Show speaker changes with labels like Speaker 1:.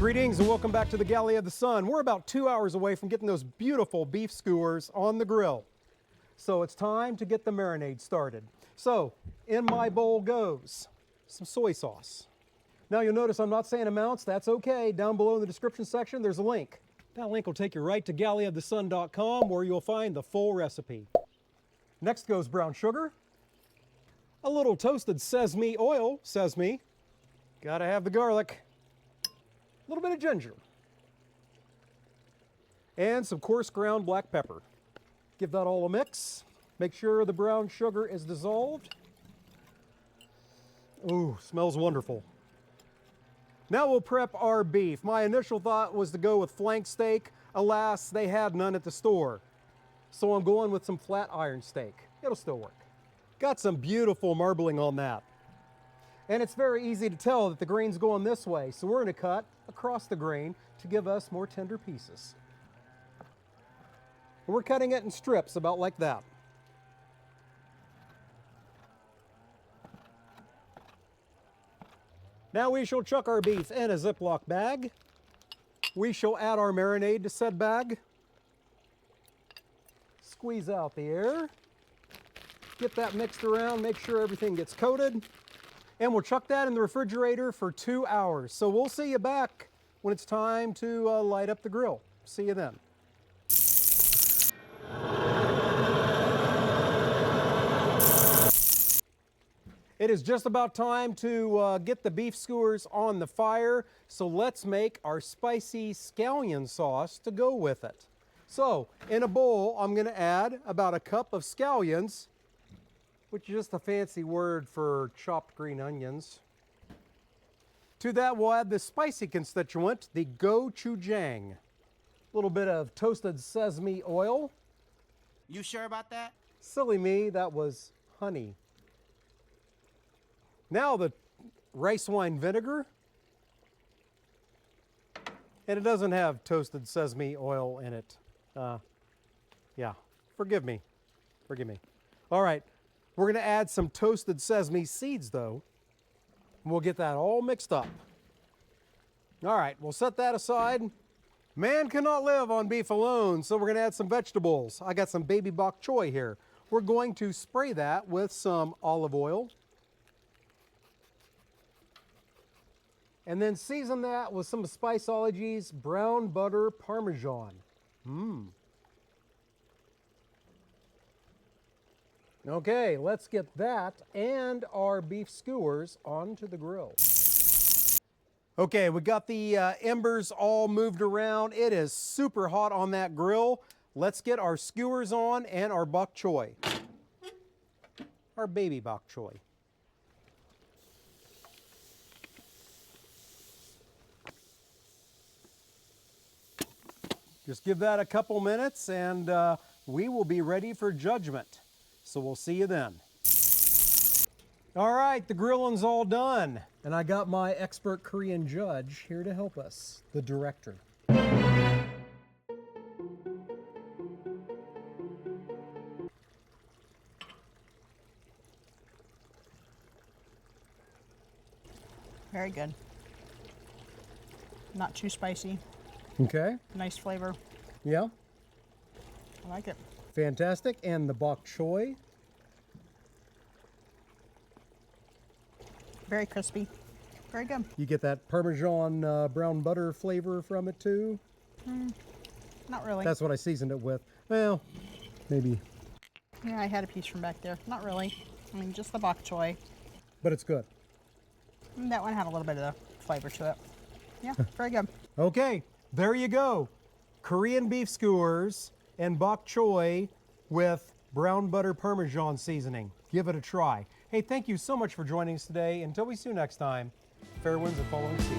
Speaker 1: Greetings and welcome back to the Galley of the Sun. We're about 2 hours away from getting those beautiful beef skewers on the grill. So it's time to get the marinade started. So in my bowl goes some soy sauce. Now you'll notice I'm not saying amounts, that's okay. Down below in the description section there's a link. That link will take you right to galleyofthesun.com where you'll find the full recipe. Next goes brown sugar, a little toasted sesame oil, sesame, gotta have the garlic, a little bit of ginger, and some coarse ground black pepper. Give that all a mix. Make sure the brown sugar is dissolved. Ooh, smells wonderful. Now we'll prep our beef. My initial thought was to go with flank steak. Alas, they had none at the store. So I'm going with some flat iron steak. It'll still work. Got some beautiful marbling on that. And it's very easy to tell that the grain's going this way, so we're going to cut across the grain to give us more tender pieces. And we're cutting it in strips about like that. Now we shall chuck our beef in a Ziploc bag. We shall add our marinade to said bag. Squeeze out the air. Get that mixed around, make sure everything gets coated. And we'll chuck that in the refrigerator for 2 hours. So we'll see you back when it's time to light up the grill. See you then. It is just about time to get the beef skewers on the fire. So let's make our spicy scallion sauce to go with it. So in a bowl, I'm going to add about a cup of scallions, which is just a fancy word for chopped green onions. To that, we'll add the spicy constituent, the gochujang. A little bit of toasted sesame oil.
Speaker 2: You sure about that?
Speaker 1: Silly me, that was honey. Now the rice wine vinegar. And it doesn't have toasted sesame oil in it. Yeah, forgive me. Forgive me. All right. We're going to add some toasted sesame seeds, though. And we'll get that all mixed up. All right, we'll set that aside. Man cannot live on beef alone, so we're going to add some vegetables. I got some baby bok choy here. We're going to spray that with some olive oil. And then season that with some Spiceology's brown butter Parmesan. Okay, let's get that and our beef skewers onto the grill. Okay, we got the embers all moved around. It is super hot on that grill. Let's get our skewers on and our bok choy. Our baby bok choy. Just give that a couple minutes and we will be ready for judgment. So we'll see you then. All right, the grilling's all done. And I got my expert Korean judge here to help us, the director.
Speaker 3: Very good. Not too spicy.
Speaker 1: Okay.
Speaker 3: Nice flavor.
Speaker 1: Yeah.
Speaker 3: I like it.
Speaker 1: Fantastic. And the bok choy.
Speaker 3: Very crispy. Very good.
Speaker 1: You get that Parmesan brown butter flavor from it too?
Speaker 3: Not really.
Speaker 1: That's what I seasoned it with. Well, maybe.
Speaker 3: Yeah, I had a piece from back there. Not really. I mean, just the bok choy.
Speaker 1: But it's good.
Speaker 3: And that one had a little bit of the flavor to it. Yeah, very good.
Speaker 1: Okay, there you go. Korean beef skewers and bok choy with brown butter Parmesan seasoning. Give it a try. Hey, thank you so much for joining us today. Until we see you next time, fair winds and following seas.